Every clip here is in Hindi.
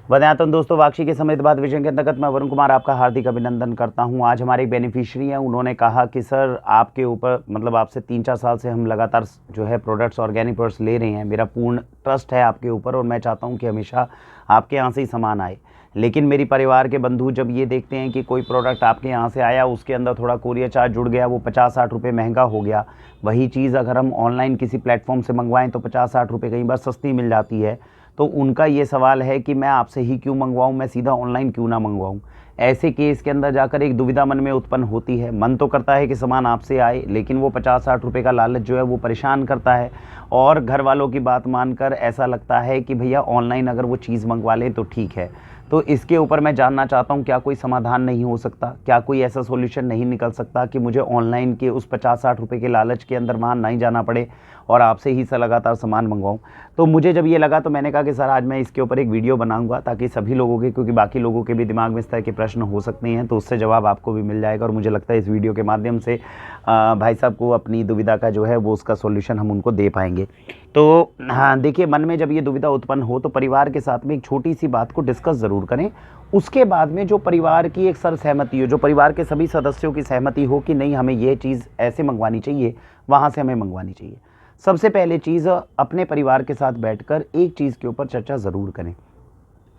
वंदनातन दोस्तों, वाक्षी के समय बाद विजन के अंतर्गत मैं वरुण कुमार आपका हार्दिक अभिनंदन करता हूं। आज हमारे एक बेनिफिशियरी हैं, उन्होंने कहा कि सर आपके ऊपर मतलब आपसे 3-4 साल से हम लगातार जो है प्रोडक्ट्स ऑर्गेनिक प्रोडक्ट्स ले रहे हैं। मेरा पूर्ण ट्रस्ट है आपके ऊपर और मैं चाहता हूं कि हमेशा आपके यहाँ से ही सामान आए। लेकिन मेरी परिवार के बंधु जब ये देखते हैं कि कोई प्रोडक्ट आपके यहाँ से आया, उसके अंदर थोड़ा कोरियर चार्ज जुड़ गया, वो 50-60 रुपये महंगा हो गया। वही चीज़ अगर हम ऑनलाइन किसी प्लेटफॉर्म से मंगवाएं तो 50-60 रुपये कई बार सस्ती मिल जाती है। तो उनका ये सवाल है कि मैं आपसे ही क्यों मंगवाऊं, मैं सीधा ऑनलाइन क्यों ना मंगवाऊं। ऐसे केस के अंदर जाकर एक दुविधा मन में उत्पन्न होती है। मन तो करता है कि सामान आपसे आए, लेकिन वो 50-60 रुपये का लालच जो है वो परेशान करता है और घर वालों की बात मानकर ऐसा लगता है कि भैया ऑनलाइन अगर वो चीज़ मंगवा लें तो ठीक है। तो इसके ऊपर मैं जानना चाहता हूँ, क्या कोई समाधान नहीं हो सकता, क्या कोई ऐसा सॉल्यूशन नहीं निकल सकता कि मुझे ऑनलाइन के उस 50-60 रुपये के लालच के अंदर वहाँ नहीं जाना पड़े और आपसे ही लगातार सामान मंगवाऊँ। तो मुझे जब ये लगा तो मैंने कहा कि सर आज मैं इसके ऊपर एक वीडियो बनाऊंगा ताकि सभी लोगों के, क्योंकि बाकी लोगों के भी दिमाग में इस तरह के प्रश्न हो सकते हैं, तो उससे जवाब आपको भी मिल जाएगा। और मुझे लगता है इस वीडियो के माध्यम से भाई साहब को अपनी दुविधा का जो है वो उसका सॉल्यूशन हम उनको दे पाएंगे। तो हाँ देखिए, मन में जब ये दुविधा उत्पन्न हो तो परिवार के साथ में एक छोटी सी बात को डिस्कस ज़रूर करें। उसके बाद में जो परिवार की एक सहमति हो, जो परिवार के सभी सदस्यों की सहमति हो कि नहीं हमें ये चीज़ ऐसे मंगवानी चाहिए, वहाँ से हमें मंगवानी चाहिए। सबसे पहले चीज़, अपने परिवार के साथ बैठकर एक चीज़ के ऊपर चर्चा ज़रूर करें।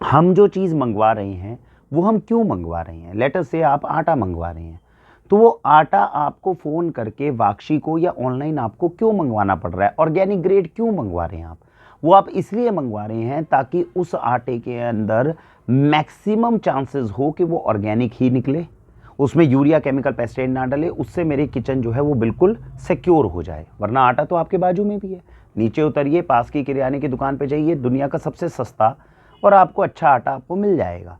हम जो चीज़ मंगवा रहे हैं वो हम क्यों मंगवा रहे हैं। लेटर से आप आटा मंगवा रहे हैं, तो वो आटा आपको फ़ोन करके वाक्षी को या ऑनलाइन आपको क्यों मंगवाना पड़ रहा है, ऑर्गेनिक ग्रेड क्यों मंगवा रहे हैं आप। वो आप इसलिए मंगवा रहे हैं ताकि उस आटे के अंदर मैक्सिमम चांसेस हो कि वो ऑर्गेनिक ही निकले, उसमें यूरिया केमिकल पेस्टिसाइड ना डले, उससे मेरे किचन जो है वो बिल्कुल सिक्योर हो जाए। वरना आटा तो आपके बाजू में भी है, नीचे उतरिए, पास की किराने की दुकान पे जाइए, दुनिया का सबसे सस्ता और आपको अच्छा आटा आपको मिल जाएगा।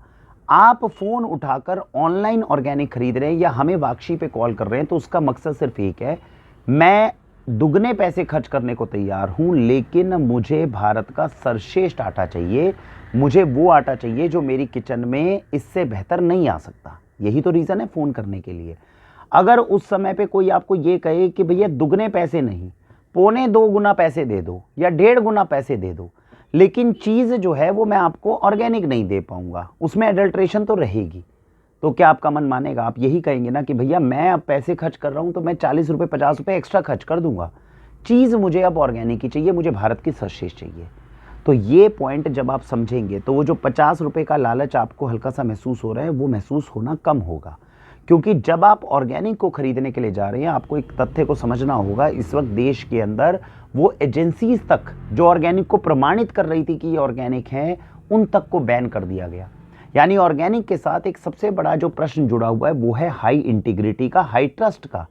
आप फ़ोन उठाकर ऑनलाइन ऑर्गेनिक खरीद रहे हैं या हमें वाक्षी पे कॉल कर रहे हैं तो उसका मकसद सिर्फ एक है, मैं दुगने पैसे खर्च करने को तैयार हूं, लेकिन मुझे भारत का सर्वश्रेष्ठ आटा चाहिए। मुझे वो आटा चाहिए जो मेरी किचन में इससे बेहतर नहीं आ सकता। यही तो रीज़न है फ़ोन करने के लिए। अगर उस समय पे कोई आपको ये कहे कि भैया दुगने पैसे नहीं, 1.25 गुना पैसे दे दो या 1.5 गुना पैसे दे दो, लेकिन चीज़ जो है वो मैं आपको ऑर्गेनिक नहीं दे पाऊंगा, उसमें एडल्ट्रेशन तो रहेगी, तो क्या आपका मन मानेगा? आप यही कहेंगे ना कि भैया मैं अब पैसे खर्च कर रहा हूं तो मैं 40 रुपये 50 रुपये एक्स्ट्रा खर्च कर दूंगा, चीज़ मुझे अब ऑर्गेनिक ही चाहिए, मुझे भारत की सर्वश्रेष्ठ चाहिए। तो ये पॉइंट जब आप समझेंगे तो वो जो 50 रुपये का लालच आपको हल्का सा महसूस हो रहा है वो महसूस होना कम होगा। क्योंकि जब आप ऑर्गेनिक को खरीदने के लिए जा रहे हैं, आपको एक तथ्य को समझना होगा, इस वक्त देश के अंदर वो एजेंसीज तक जो ऑर्गेनिक को प्रमाणित कर रही थी कि ये ऑर्गेनिक है, उन तक को बैन कर दिया गया। यानी ऑर्गेनिक के साथ एक सबसे बड़ा जो प्रश्न जुड़ा हुआ है वो है हाई इंटीग्रिटी का, हाई ट्रस्ट का।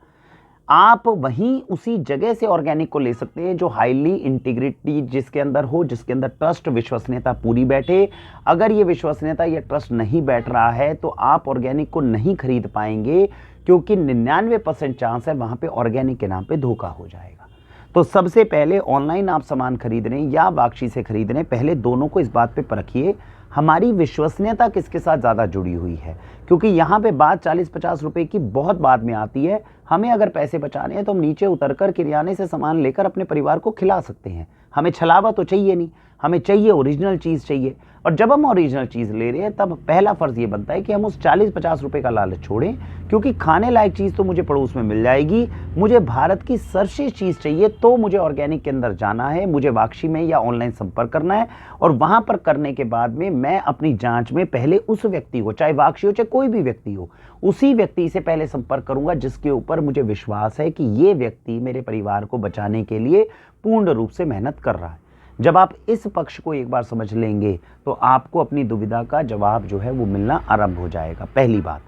आप वहीं उसी जगह से ऑर्गेनिक को ले सकते हैं जो हाईली इंटीग्रिटी जिसके अंदर हो, जिसके अंदर ट्रस्ट विश्वसनीयता पूरी बैठे। अगर ये विश्वसनीयता या ट्रस्ट नहीं बैठ रहा है तो आप ऑर्गेनिक को नहीं खरीद पाएंगे, क्योंकि 99% चांस है वहां पे ऑर्गेनिक के नाम पे धोखा हो जाएगा। तो सबसे पहले ऑनलाइन आप सामान खरीद रहे हैं या वाक्षी से खरीद रहे हैं, पहले दोनों को इस बात पे परखिए हमारी विश्वसनीयता किसके साथ ज़्यादा जुड़ी हुई है। क्योंकि यहाँ पे बात 40-50 रुपए की बहुत बाद में आती है। हमें अगर पैसे बचाने हैं तो हम नीचे उतरकर किराने से सामान लेकर अपने परिवार को खिला सकते हैं। हमें छलावा तो चाहिए नहीं, हमें चाहिए ओरिजिनल चीज़ चाहिए। और जब हम ओरिजिनल चीज़ ले रहे हैं तब पहला फ़र्ज़ ये बनता है कि हम उस 40-50 रुपये का लालच छोड़ें, क्योंकि खाने लायक चीज़ तो मुझे पड़ोस में मिल जाएगी। मुझे भारत की सर्वश्रेष्ठ चीज़ चाहिए तो मुझे ऑर्गेनिक के अंदर जाना है, मुझे वाक्षी में या ऑनलाइन संपर्क करना है। और वहाँ पर करने के बाद में मैं अपनी जाँच में पहले उस व्यक्ति को, चाहे वाक्षी हो चाहे कोई भी व्यक्ति हो, उसी व्यक्ति से पहले संपर्क करूँगा जिसके ऊपर मुझे विश्वास है कि ये व्यक्ति मेरे परिवार को बचाने के लिए पूर्ण रूप से मेहनत कर रहा है। जब आप इस पक्ष को एक बार समझ लेंगे तो आपको अपनी दुविधा का जवाब जो है वो मिलना आरंभ हो जाएगा। पहली बात।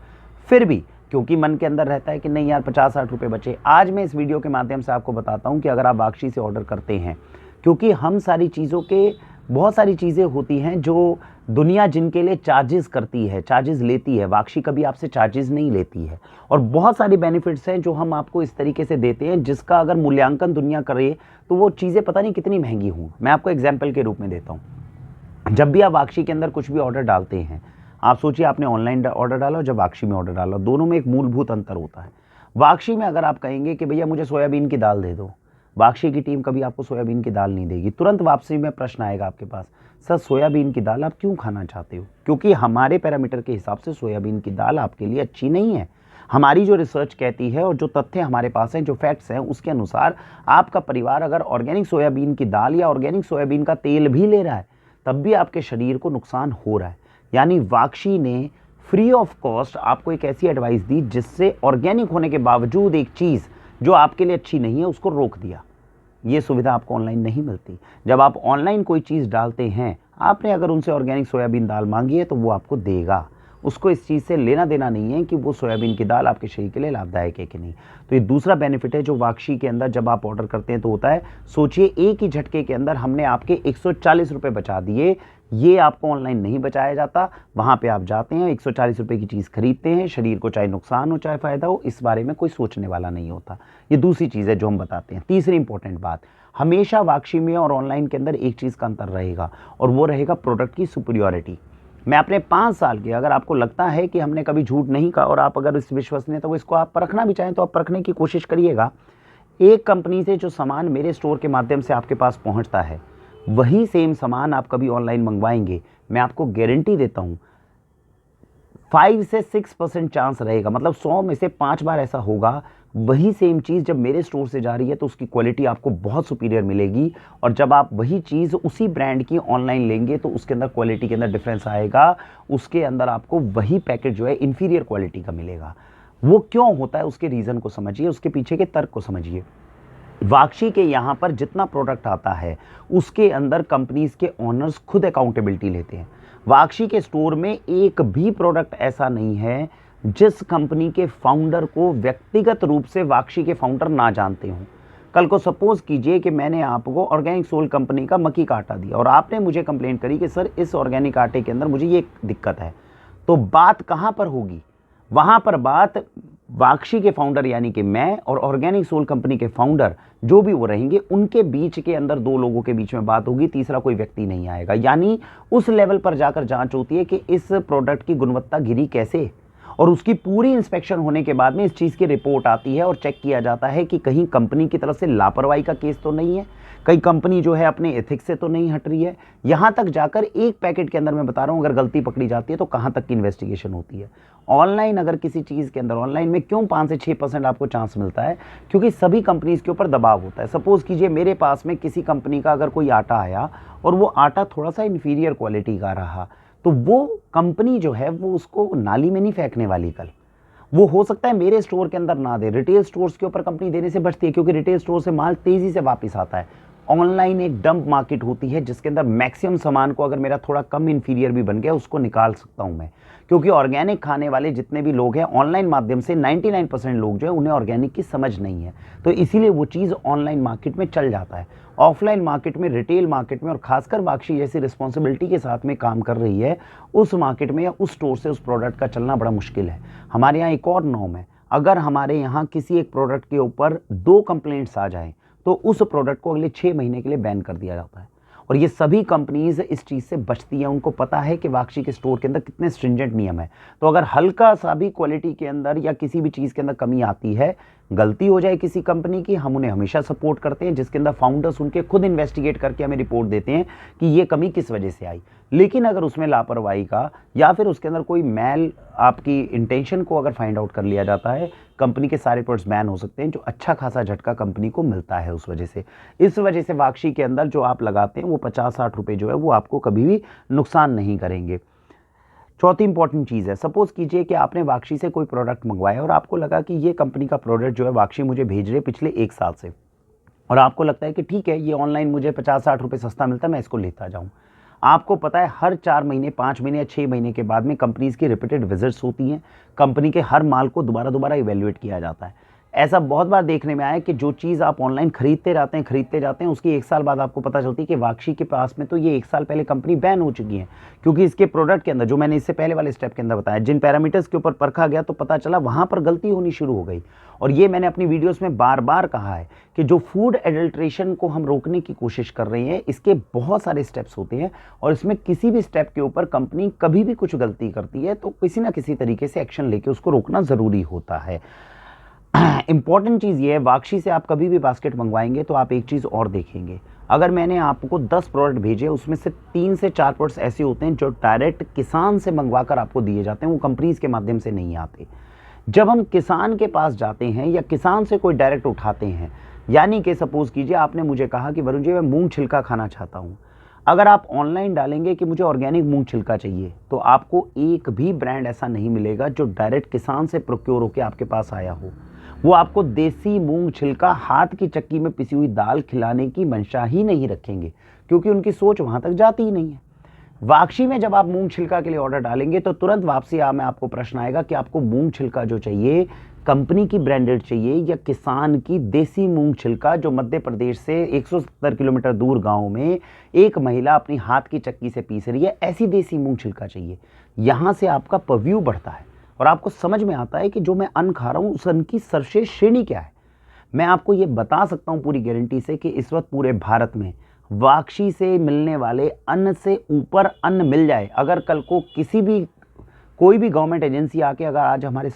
फिर भी क्योंकि मन के अंदर रहता है कि नहीं यार 50-60 रुपये बचे, आज मैं इस वीडियो के माध्यम से आपको बताता हूं कि अगर आप वाक्षी से ऑर्डर करते हैं, क्योंकि हम सारी चीज़ों के बहुत सारी चीज़ें होती हैं जो दुनिया जिनके लिए चार्जेस करती है, चार्जेस लेती है, वाक्षी कभी आपसे चार्जेस नहीं लेती है। और बहुत सारी बेनिफिट्स हैं जो हम आपको इस तरीके से देते हैं जिसका अगर मूल्यांकन दुनिया करे तो वो चीज़ें पता नहीं कितनी महंगी हों। मैं आपको एग्जाम्पल के रूप में देता हूँ। जब भी आप वाक्षी के अंदर कुछ भी ऑर्डर डालते हैं, आप सोचिए आपने ऑनलाइन ऑर्डर डाला और जब वाक्षी में ऑर्डर डाला, दोनों में एक मूलभूत अंतर होता है। वाक्षी में अगर आप कहेंगे कि भैया मुझे सोयाबीन की दाल दे दो, वाक्षी की टीम कभी आपको सोयाबीन की दाल नहीं देगी। तुरंत वापसी में प्रश्न आएगा आपके पास, सर सोयाबीन की दाल आप क्यों खाना चाहते हो? क्योंकि हमारे पैरामीटर के हिसाब से सोयाबीन की दाल आपके लिए अच्छी नहीं है। हमारी जो रिसर्च कहती है और जो तथ्य हमारे पास हैं, जो फैक्ट्स हैं, उसके अनुसार आपका परिवार अगर ऑर्गेनिक सोयाबीन की दाल या ऑर्गेनिक सोयाबीन का तेल भी ले रहा है, तब भी आपके शरीर को नुकसान हो रहा है। यानी वाक्षी ने फ्री ऑफ कॉस्ट आपको एक ऐसी एडवाइस दी जिससे ऑर्गेनिक होने के बावजूद एक चीज़ जो आपके लिए अच्छी नहीं है उसको रोक दिया। ये सुविधा आपको ऑनलाइन नहीं मिलती। जब आप ऑनलाइन कोई चीज़ डालते हैं, आपने अगर उनसे ऑर्गेनिक सोयाबीन दाल मांगी है तो वो आपको देगा। उसको इस चीज़ से लेना देना नहीं है कि वो सोयाबीन की दाल आपके शरीर के लिए लाभदायक है कि नहीं। तो ये दूसरा बेनिफिट है जो वाक्षी के अंदर जब आप ऑर्डर करते हैं तो होता है। सोचिए एक ही झटके के अंदर हमने आपके 140 रुपये बचा दिए। ये आपको ऑनलाइन नहीं बचाया जाता। वहाँ पे आप जाते हैं, 140 रुपये की चीज़ खरीदते हैं, शरीर को चाहे नुकसान हो चाहे फ़ायदा हो, इस बारे में कोई सोचने वाला नहीं होता। ये दूसरी चीज़ है जो हम बताते हैं। तीसरी इंपॉर्टेंट बात, हमेशा वाक्षी में और ऑनलाइन के अंदर एक चीज़ का अंतर रहेगा और वो रहेगा प्रोडक्ट की सुपीरियॉरिटी। मैं अपने 5 साल के, अगर आपको लगता है कि हमने कभी झूठ नहीं कहा और आप अगर इस विश्वसनीयता को इसको आप परखना भी चाहें तो आप परखने की कोशिश करिएगा। एक कंपनी से जो सामान मेरे स्टोर के माध्यम से आपके पास पहुंचता है, वही सेम सामान आप कभी ऑनलाइन मंगवाएंगे, मैं आपको गारंटी देता हूं 5 से 6% चांस रहेगा, मतलब 100 में से 5 बार ऐसा होगा। वही सेम चीज़ जब मेरे स्टोर से जा रही है तो उसकी क्वालिटी आपको बहुत सुपीरियर मिलेगी, और जब आप वही चीज़ उसी ब्रांड की ऑनलाइन लेंगे तो उसके अंदर क्वालिटी के अंदर डिफरेंस आएगा। उसके अंदर आपको वही पैकेट जो है इन्फीरियर क्वालिटी का मिलेगा। वो क्यों होता है, उसके रीज़न को समझिए, उसके पीछे के तर्क को समझिए। वाक्षी के यहाँ पर जितना प्रोडक्ट आता है उसके अंदर कंपनीज के ओनर्स खुद अकाउंटेबिलिटी लेते हैं। वाक्षी के स्टोर में एक भी प्रोडक्ट ऐसा नहीं है जिस कंपनी के फाउंडर को व्यक्तिगत रूप से वाक्षी के फाउंडर ना जानते हों। कल को सपोज कीजिए कि मैंने आपको ऑर्गेनिक सोल कंपनी का मक्की का आटा दिया और आपने मुझे कंप्लेंट करी कि सर इस ऑर्गेनिक आटे के अंदर मुझे ये दिक्कत है, तो बात कहाँ पर होगी? वहाँ पर बात वाक्षी के फाउंडर यानी कि मैं और ऑर्गेनिक सोल कंपनी के फाउंडर जो भी वो रहेंगे उनके बीच के अंदर, दो लोगों के बीच में बात होगी, तीसरा कोई व्यक्ति नहीं आएगा। यानी उस लेवल पर जाकर जांच होती है कि इस प्रोडक्ट की गुणवत्ता गिरी कैसे, और उसकी पूरी इंस्पेक्शन होने के बाद में इस चीज़ की रिपोर्ट आती है और चेक किया जाता है कि कहीं कंपनी की तरफ से लापरवाही का केस तो नहीं है, कहीं कंपनी जो है अपने एथिक्स से तो नहीं हट रही है। यहाँ तक जाकर एक पैकेट के अंदर मैं बता रहा हूँ अगर गलती पकड़ी जाती है तो कहाँ तक की इन्वेस्टिगेशन होती है। ऑनलाइन अगर किसी चीज़ के अंदर, ऑनलाइन में क्यों 5 से 6% आपको चांस मिलता है? क्योंकि सभी कंपनीज़ के ऊपर दबाव होता है। सपोज़ कीजिए मेरे पास में किसी कंपनी का अगर कोई आटा आया और वो आटा थोड़ा सा इन्फीरियर क्वालिटी का रहा, तो वो कंपनी जो है वो उसको नाली में नहीं फेंकने वाली। कल वो हो सकता है मेरे स्टोर के अंदर ना दे, रिटेल स्टोर्स के ऊपर कंपनी देने से बचती है क्योंकि रिटेल स्टोर से माल तेज़ी से वापस आता है। ऑनलाइन एक डंप मार्केट होती है जिसके अंदर मैक्सिमम सामान को अगर मेरा थोड़ा कम इन्फीरियर भी बन गया उसको निकाल सकता हूं मैं, क्योंकि ऑर्गेनिक खाने वाले जितने भी लोग हैं ऑनलाइन माध्यम से 99% लोग जो है उन्हें ऑर्गेनिक की समझ नहीं है, तो इसीलिए वो चीज़ ऑनलाइन मार्केट में चल जाता है। ऑफलाइन मार्केट में, रिटेल मार्केट में, और खासकर वाक्षी जैसी रिस्पॉन्सिबिलिटी के साथ में काम कर रही है, उस मार्केट में या उस स्टोर से उस प्रोडक्ट का चलना बड़ा मुश्किल है। हमारे यहाँ एक और नॉर्म है, अगर हमारे यहाँ किसी एक प्रोडक्ट के ऊपर 2 कंप्लेंट्स आ जाएं तो उस प्रोडक्ट को अगले 6 महीने के लिए बैन कर दिया जाता है। और ये सभी कंपनीज इस चीज़ से बचती हैं, उनको पता है कि वाक्षी के स्टोर के अंदर कितने स्ट्रिंजेंट नियम है। तो अगर हल्का सा भी क्वालिटी के अंदर या किसी भी चीज़ के अंदर कमी आती है, गलती हो जाए किसी कंपनी की, हम उन्हें हमेशा सपोर्ट करते हैं, जिसके अंदर फाउंडर्स उनके खुद इन्वेस्टिगेट करके हमें रिपोर्ट देते हैं कि ये कमी किस वजह से आई। लेकिन अगर उसमें लापरवाही का या फिर उसके अंदर कोई मैल आपकी इंटेंशन को अगर फाइंड आउट कर लिया जाता है, कंपनी के सारे प्रोडक्ट्स बैन हो सकते हैं, जो अच्छा खासा झटका कंपनी को मिलता है उस वजह से। इस वजह से वाक्षी के अंदर जो आप लगाते हैं वो 50-60 रुपये जो है वो आपको कभी भी नुकसान नहीं करेंगे। चौथी इंपॉर्टेंट चीज़ है, सपोज कीजिए कि आपने वाक्षी से कोई प्रोडक्ट मंगवाया और आपको लगा कि ये कंपनी का प्रोडक्ट जो है वाक्षी मुझे भेज रहे पिछले 1 साल से, और आपको लगता है कि ठीक है ये ऑनलाइन मुझे 50-60 रुपये सस्ता मिलता है, मैं इसको लेता जाऊँ। आपको पता है हर 4 महीने, 5 महीने या 6 महीने के बाद में कंपनीज़ की रिपीटेड विजिट्स होती हैं, कंपनी के हर माल को दोबारा इवेल्युएट किया जाता है। ऐसा बहुत बार देखने में आया है कि जो चीज़ आप ऑनलाइन खरीदते जाते हैं उसकी 1 साल बाद आपको पता चलती है कि वाक्षी के पास में तो ये 1 साल पहले कंपनी बैन हो चुकी है, क्योंकि इसके प्रोडक्ट के अंदर जो मैंने इससे पहले वाले स्टेप के अंदर बताया, जिन पैरामीटर्स के ऊपर परखा गया तो पता चला वहाँ पर गलती होनी शुरू हो गई। और ये मैंने अपनी वीडियोस में बार बार कहा है कि जो फूड एडल्ट्रेशन को हम रोकने की कोशिश कर रहे हैं, इसके बहुत सारे स्टेप्स होते हैं और इसमें किसी भी स्टेप के ऊपर कंपनी कभी भी कुछ गलती करती है तो किसी ना किसी तरीके से एक्शन लेके उसको रोकना ज़रूरी होता है। इम्पॉर्टेंट चीज़ ये है, वाक्षी से आप कभी भी बास्केट मंगवाएंगे तो आप एक चीज़ और देखेंगे, अगर मैंने आपको 10 प्रोडक्ट भेजे उसमें से 3 से 4 प्रोडक्ट्स ऐसे होते हैं जो डायरेक्ट किसान से मंगवा कर आपको दिए जाते हैं, वो कंपनीज के माध्यम से नहीं आते। जब हम किसान के पास जाते हैं या किसान से कोई डायरेक्ट उठाते हैं, यानी कि सपोज कीजिए आपने मुझे कहा कि वरुण जी मैं मूंग छिलका खाना चाहता हूँ, अगर आप ऑनलाइन डालेंगे कि मुझे ऑर्गेनिक मूंग छिलका चाहिए तो आपको एक भी ब्रांड ऐसा नहीं मिलेगा जो डायरेक्ट किसान से प्रोक्योर होकर आपके पास आया हो। वो आपको देसी मूंग छिलका हाथ की चक्की में पिसी हुई दाल खिलाने की मंशा ही नहीं रखेंगे, क्योंकि उनकी सोच वहां तक जाती ही नहीं है। वाक्षी में जब आप मूंग छिलका के लिए ऑर्डर डालेंगे तो तुरंत वापसी में आपको प्रश्न आएगा कि आपको मूंग छिलका जो चाहिए कंपनी की ब्रांडेड चाहिए या किसान की देसी मूंग छिलका जो मध्य प्रदेश से 170 किलोमीटर दूर गांव में एक महिला अपनी हाथ की चक्की से पीस रही है, ऐसी देसी मूंग छिलका चाहिए। यहां से आपका पव्यू बढ़ता है और आपको समझ में आता है कि जो मैं अन्न खा रहा हूं उस अन्न की सर्वश्रेष्ठ श्रेणी क्या है। मैं आपको ये बता सकता हूं पूरी गारंटी से कि इस वक्त पूरे भारत में वाक्षी से मिलने वाले अन्न से ऊपर अन्न मिल जाए, अगर कल को कोई भी गवर्नमेंट एजेंसी आके अगर आज हमारे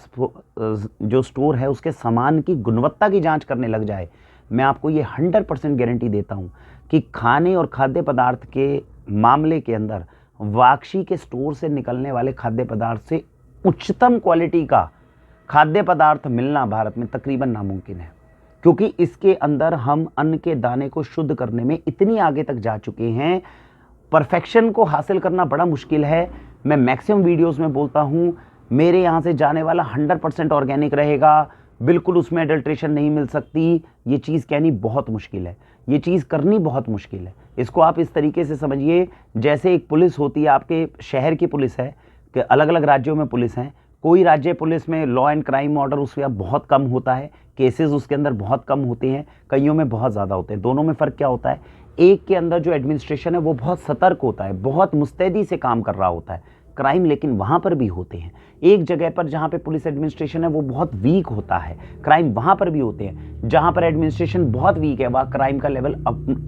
जो स्टोर है उसके सामान की गुणवत्ता की जांच करने लग जाए, मैं आपको ये 100% गारंटी देता हूं कि खाने और खाद्य पदार्थ के मामले के अंदर वाक्षी के स्टोर से निकलने वाले खाद्य पदार्थ से उच्चतम क्वालिटी का खाद्य पदार्थ मिलना भारत में तकरीबन नामुमकिन है, क्योंकि इसके अंदर हम अन्न के दाने को शुद्ध करने में इतनी आगे तक जा चुके हैं। परफेक्शन को हासिल करना बड़ा मुश्किल है। मैं मैक्सिमम वीडियोस में बोलता हूं मेरे यहां से जाने वाला 100% ऑर्गेनिक रहेगा, बिल्कुल उसमें अडल्ट्रेशन नहीं मिल सकती। ये चीज़ कहनी बहुत मुश्किल है, ये चीज़ करनी बहुत मुश्किल है। इसको आप इस तरीके से समझिए जैसे एक पुलिस होती है, आपके शहर की पुलिस है कि अलग अलग राज्यों में पुलिस हैं, कोई राज्य पुलिस में लॉ एंड क्राइम ऑर्डर उसमें बहुत कम होता है, केसेस उसके अंदर बहुत कम होते हैं, कईयों में बहुत ज़्यादा होते हैं। दोनों में फ़र्क क्या होता है, एक के अंदर जो एडमिनिस्ट्रेशन है वो बहुत सतर्क होता है, बहुत मुस्तैदी से काम कर रहा होता है। क्राइम लेकिन वहाँ पर भी होते हैं। एक जगह पर जहाँ पे पुलिस एडमिनिस्ट्रेशन है वो बहुत वीक होता है, क्राइम वहाँ पर भी होते हैं। जहाँ पर एडमिनिस्ट्रेशन बहुत वीक है वहाँ क्राइम का लेवल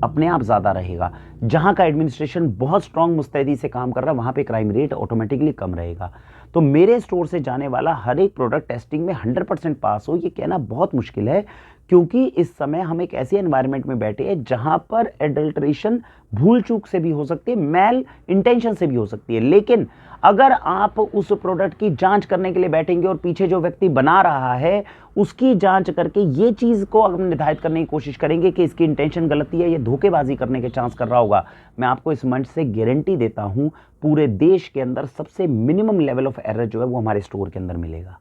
अपने आप ज़्यादा रहेगा। जहाँ का एडमिनिस्ट्रेशन बहुत स्ट्रांग मुस्तैदी से काम कर रहा है वहाँ पे क्राइम रेट ऑटोमेटिकली कम रहेगा। तो मेरे स्टोर से जाने वाला हर एक प्रोडक्ट टेस्टिंग में 100% पास हो, ये कहना बहुत मुश्किल है, क्योंकि इस समय हम एक ऐसे एनवायरनमेंट में बैठे हैं जहां पर एडल्ट्रेशन भूल चूक से भी हो सकती है, मैल इंटेंशन से भी हो सकती है। लेकिन अगर आप उस प्रोडक्ट की जांच करने के लिए बैठेंगे और पीछे जो व्यक्ति बना रहा है उसकी जांच करके ये चीज़ को अगर निर्धारित करने की कोशिश करेंगे कि इसकी इंटेंशन गलती है या धोखेबाजी करने के चांस कर रहा होगा, मैं आपको इस मंच से गारंटी देता हूं पूरे देश के अंदर सबसे मिनिमम लेवल ऑफ एरर जो है वो हमारे स्टोर के अंदर मिलेगा।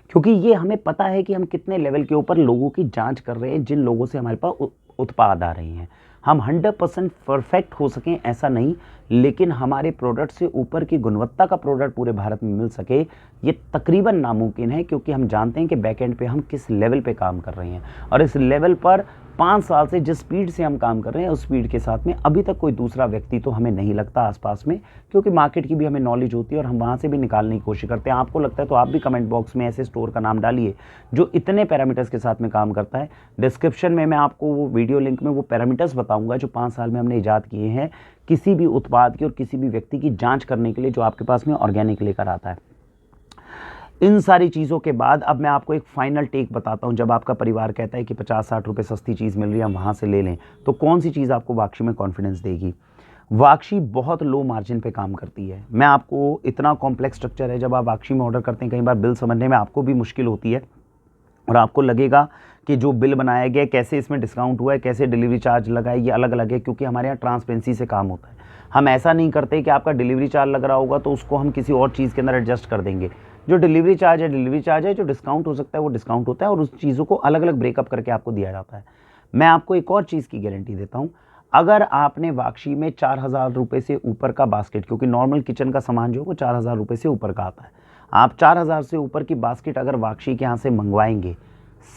क्योंकि ये हमें पता है कि हम कितने लेवल के ऊपर लोगों की जांच कर रहे हैं, जिन लोगों से हमारे पास उत्पाद आ रहे हैं। हम 100% परफेक्ट हो सकें ऐसा नहीं, लेकिन हमारे प्रोडक्ट से ऊपर की गुणवत्ता का प्रोडक्ट पूरे भारत में मिल सके ये तकरीबन नामुमकिन है, क्योंकि हम जानते हैं कि बैकएंड पे हम किस लेवल पे काम कर रहे हैं और इस लेवल पर 5 साल से जिस स्पीड से हम काम कर रहे हैं उस स्पीड के साथ में अभी तक कोई दूसरा व्यक्ति तो हमें नहीं लगता आसपास में, क्योंकि मार्केट की भी हमें नॉलेज होती है और हम वहाँ से भी निकालने की कोशिश करते हैं। आपको लगता है तो आप भी कमेंट बॉक्स में ऐसे स्टोर का नाम डालिए जो इतने पैरामीटर्स के साथ में काम करता है। डिस्क्रिप्शन में मैं आपको वो वीडियो लिंक में वो पैरामीटर्स बताऊँगा जो 5 साल में हमने ईजाद किए हैं किसी भी उत्पाद की और किसी भी व्यक्ति की जाँच करने के लिए जो आपके पास में ऑर्गेनिक लेकर आता है। इन सारी चीज़ों के बाद अब मैं आपको एक फाइनल टेक बताता हूं। जब आपका परिवार कहता है कि 50-60 रुपये सस्ती चीज़ मिल रही है हम वहाँ से ले लें, तो कौन सी चीज़ आपको वाक्षी में कॉन्फिडेंस देगी। वाक्षी बहुत लो मार्जिन पे काम करती है। मैं आपको इतना कॉम्प्लेक्स स्ट्रक्चर है, जब आप वाक्षी में ऑर्डर करते हैं कई बार बिल समझने में आपको भी मुश्किल होती है और आपको लगेगा कि जो बिल बनाया गया कैसे इसमें डिस्काउंट हुआ है, कैसे डिलीवरी चार्ज लगा है, ये अलग अलग है, क्योंकि हमारे यहाँ ट्रांसपेरेंसी से काम होता है। हम ऐसा नहीं करते कि आपका डिलीवरी चार्ज लग रहा होगा तो उसको हम किसी और चीज़ के अंदर एडजस्ट कर देंगे। जो डिलीवरी चार्ज है डिलीवरी चार्ज है, जो डिस्काउंट हो सकता है वो डिस्काउंट होता है और उस चीज़ों को अलग अलग ब्रेकअप करके आपको दिया जाता है। मैं आपको एक और चीज़ की गारंटी देता हूँ, अगर आपने वाक्षी में 4000 रुपये से ऊपर का बास्केट, क्योंकि नॉर्मल किचन का सामान जो है वो 4000 रुपये से ऊपर का आता है, आप 4000 से ऊपर की बास्केट अगर वाक्षी के यहाँ से मंगवाएंगे,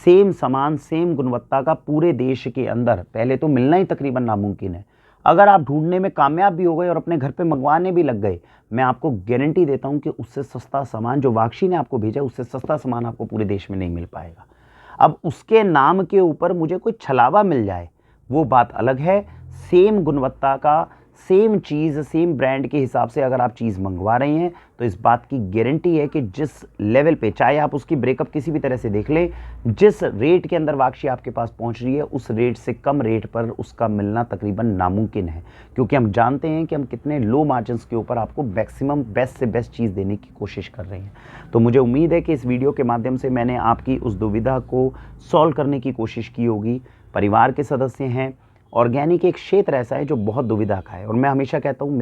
सेम सामान सेम गुणवत्ता का पूरे देश के अंदर पहले तो मिलना ही तकरीबन नामुमकिन है। अगर आप ढूंढने में कामयाब भी हो गए और अपने घर पे मंगवाने भी लग गए, मैं आपको गारंटी देता हूं कि उससे सस्ता सामान जो वाक्षी ने आपको भेजा उससे सस्ता सामान आपको पूरे देश में नहीं मिल पाएगा। अब उसके नाम के ऊपर मुझे कोई छलावा मिल जाए वो बात अलग है, सेम गुणवत्ता का सेम चीज़ सेम ब्रांड के हिसाब से अगर आप चीज़ मंगवा रहे हैं तो इस बात की गारंटी है कि जिस लेवल पे, चाहे आप उसकी ब्रेकअप किसी भी तरह से देख लें, जिस रेट के अंदर वाक्षी आपके पास पहुंच रही है उस रेट से कम रेट पर उसका मिलना तकरीबन नामुमकिन है, क्योंकि हम जानते हैं कि हम कितने लो मार्जिन्स के ऊपर आपको मैक्सिमम बेस्ट से बेस्ट चीज़ देने की कोशिश कर रहे हैं। तो मुझे उम्मीद है कि इस वीडियो के माध्यम से मैंने आपकी उस दुविधा को सॉल्व करने की कोशिश की होगी। परिवार के सदस्य हैं, ऑर्गेनिक एक क्षेत्र ऐसा है जो बहुत दुविधा का है, और मैं हमेशा कहता हूँ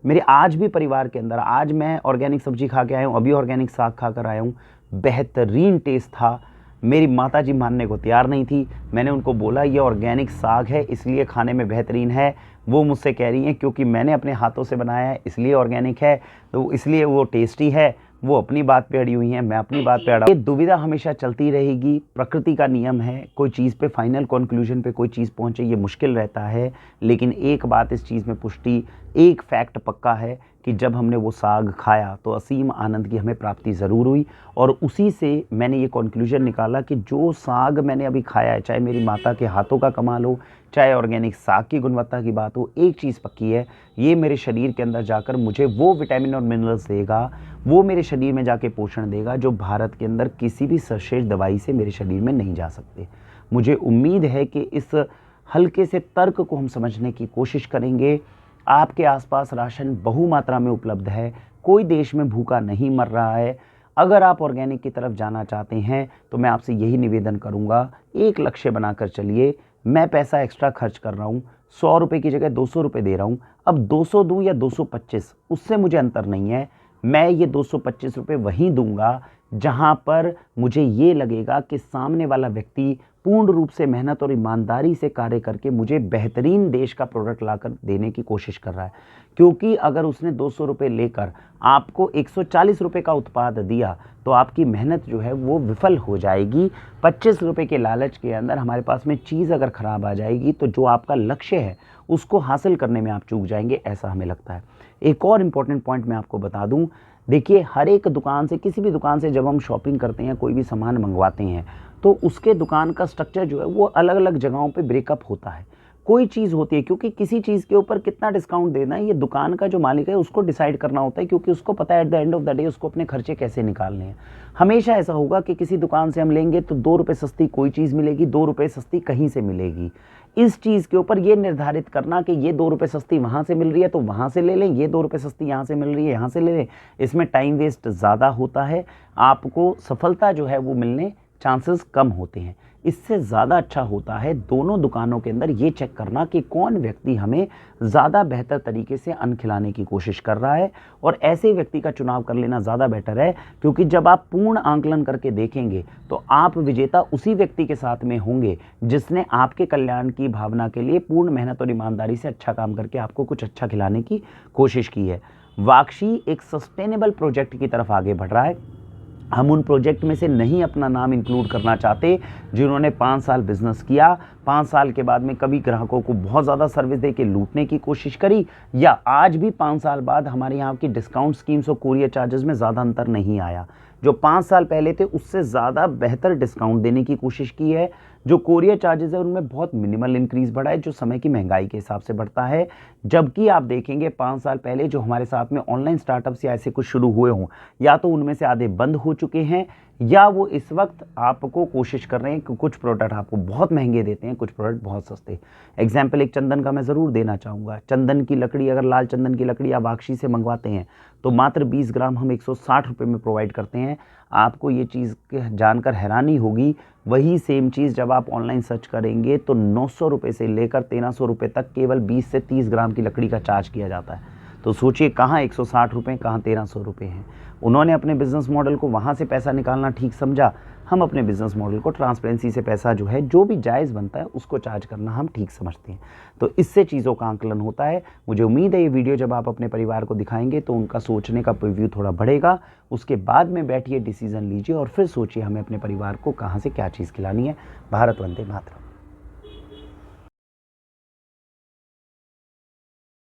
मेरे आज भी परिवार के अंदर, आज मैं ऑर्गेनिक सब्जी खा के आया हूँ, अभी ऑर्गेनिक साग खा कर आया हूँ, बेहतरीन टेस्ट था। मेरी माताजी मानने को तैयार नहीं थी, मैंने उनको बोला ये ऑर्गेनिक साग है इसलिए खाने में बेहतरीन है, वो मुझसे कह रही हैं क्योंकि मैंने अपने हाथों से बनाया है इसलिए ऑर्गेनिक है, तो इसलिए वो टेस्टी है। वो अपनी बात पे अड़ी हुई हैं, मैं अपनी बात पे अड़ा। ये दुविधा हमेशा चलती रहेगी, प्रकृति का नियम है, कोई चीज़ पे फाइनल कंक्लूजन पे कोई चीज़ पहुंचे ये मुश्किल रहता है। लेकिन एक बात इस चीज़ में पुष्टि, एक फैक्ट पक्का है कि जब हमने वो साग खाया तो असीम आनंद की हमें प्राप्ति ज़रूर हुई, और उसी से मैंने ये कंक्लूजन निकाला कि जो साग मैंने अभी खाया है, चाहे मेरी माता के हाथों का कमाल हो, चाहे ऑर्गेनिक साग की गुणवत्ता की बात हो, एक चीज़ पक्की है, ये मेरे शरीर के अंदर जाकर मुझे वो विटामिन और मिनरल्स देगा, वो मेरे शरीर में जाके पोषण देगा जो भारत के अंदर किसी भी सर्वश्रेष्ठ दवाई से मेरे शरीर में नहीं जा सकते। मुझे उम्मीद है कि इस हल्के से तर्क को हम समझने की कोशिश करेंगे। आपके आसपास राशन बहु मात्रा में उपलब्ध है, कोई देश में भूखा नहीं मर रहा है। अगर आप ऑर्गेनिक की तरफ जाना चाहते हैं तो मैं आपसे यही निवेदन करूंगा, एक लक्ष्य बनाकर चलिए। मैं पैसा एक्स्ट्रा खर्च कर रहा हूँ, 100 रुपये की जगह 200 रुपये दे रहा हूँ, अब 200 दूँ या 225 उससे मुझे अंतर नहीं है। मैं ये 225 रुपये वहीं दूंगा जहाँ पर मुझे ये लगेगा कि सामने वाला व्यक्ति पूर्ण रूप से मेहनत और ईमानदारी से कार्य करके मुझे बेहतरीन देश का प्रोडक्ट लाकर देने की कोशिश कर रहा है। क्योंकि अगर उसने 200 रुपये लेकर आपको 140 रुपये का उत्पाद दिया तो आपकी मेहनत जो है वो विफल हो जाएगी। 25 रुपये के लालच के अंदर हमारे पास में चीज़ अगर ख़राब आ जाएगी तो जो आपका लक्ष्य है उसको हासिल करने में आप चूक जाएंगे, ऐसा हमें लगता है। एक और इम्पॉर्टेंट पॉइंट मैं आपको बता दूं, देखिए हर एक दुकान से, किसी भी दुकान से जब हम शॉपिंग करते हैं, कोई भी सामान मंगवाते हैं, तो उसके दुकान का स्ट्रक्चर जो है वो अलग अलग जगहों पे ब्रेकअप होता है। कोई चीज़ होती है, क्योंकि किसी चीज़ के ऊपर कितना डिस्काउंट देना है ये दुकान का जो मालिक है उसको डिसाइड करना होता है, क्योंकि उसको पता है at the end of the day उसको अपने खर्चे कैसे निकालने हैं। हमेशा ऐसा होगा कि किसी दुकान से हम लेंगे तो 2 रुपये सस्ती कोई चीज़ मिलेगी, 2 रुपये सस्ती कहीं से मिलेगी। इस चीज़ के ऊपर ये निर्धारित करना कि ये 2 रुपये सस्ती वहाँ से मिल रही है तो वहाँ से ले लें, ये 2 रुपये सस्ती यहाँ से मिल रही है यहाँ से ले लें, इसमें टाइम वेस्ट ज़्यादा होता है, आपको सफलता जो है वो मिलने चांसेस कम होते हैं। इससे ज़्यादा अच्छा होता है दोनों दुकानों के अंदर ये चेक करना कि कौन व्यक्ति हमें ज़्यादा बेहतर तरीके से अन्न खिलाने की कोशिश कर रहा है, और ऐसे व्यक्ति का चुनाव कर लेना ज़्यादा बेटर है। क्योंकि जब आप पूर्ण आंकलन करके देखेंगे तो आप विजेता उसी व्यक्ति के साथ में होंगे जिसने आपके कल्याण की भावना के लिए पूर्ण मेहनत और ईमानदारी से अच्छा काम करके आपको कुछ अच्छा खिलाने की कोशिश की है। वाक्षी एक सस्टेनेबल प्रोजेक्ट की तरफ आगे बढ़ रहा है। हम उन प्रोजेक्ट में से नहीं अपना नाम इंक्लूड करना चाहते जिन्होंने 5 साल बिजनेस किया, 5 साल के बाद में कभी ग्राहकों को बहुत ज़्यादा सर्विस दे के लूटने की कोशिश करी, या आज भी 5 साल बाद हमारे यहाँ की डिस्काउंट स्कीम्स और कोरियर चार्जेस में ज़्यादा अंतर नहीं आया। जो 5 साल पहले थे उससे ज़्यादा बेहतर डिस्काउंट देने की कोशिश की है। जो कोरियर चार्जेस है उनमें बहुत मिनिमल इंक्रीज़ बढ़ा है, जो समय की महंगाई के हिसाब से बढ़ता है। जबकि आप देखेंगे 5 साल पहले जो हमारे साथ में ऑनलाइन स्टार्टअप्स या ऐसे कुछ शुरू हुए हों, या तो उनमें से आधे बंद हो चुके हैं, या वो इस वक्त आपको कोशिश कर रहे हैं कि कुछ प्रोडक्ट आपको बहुत महंगे देते हैं, कुछ प्रोडक्ट बहुत सस्ते। एग्जाम्पल एक चंदन का मैं ज़रूर देना चाहूँगा। चंदन की लकड़ी, अगर लाल चंदन की लकड़ी आप वाक्षी से मंगवाते हैं तो मात्र 20 ग्राम हम 160 रुपये में प्रोवाइड करते हैं। आपको ये चीज़ जानकर हैरानी होगी, वही सेम चीज़ जब आप ऑनलाइन सर्च करेंगे तो 900 रुपये से लेकर 1300 रुपये तक केवल 20 से 30 ग्राम की लकड़ी का चार्ज किया जाता है। तो सोचिए कहाँ 160 रुपये, कहाँ 1300 रुपये हैं। उन्होंने अपने बिज़नेस मॉडल को वहाँ से पैसा निकालना ठीक समझा, हम अपने बिज़नेस मॉडल को ट्रांसपेरेंसी से पैसा जो है जो भी जायज़ बनता है उसको चार्ज करना हम ठीक समझते हैं। तो इससे चीज़ों का आंकलन होता है। मुझे उम्मीद है ये वीडियो जब आप अपने परिवार को दिखाएंगे तो उनका सोचने का प्रीव्यू थोड़ा बढ़ेगा। उसके बाद में बैठिए, डिसीज़न लीजिए और फिर सोचिए हमें अपने परिवार को कहाँ से क्या चीज़ खिलानी है। भारत वंदे मातरम।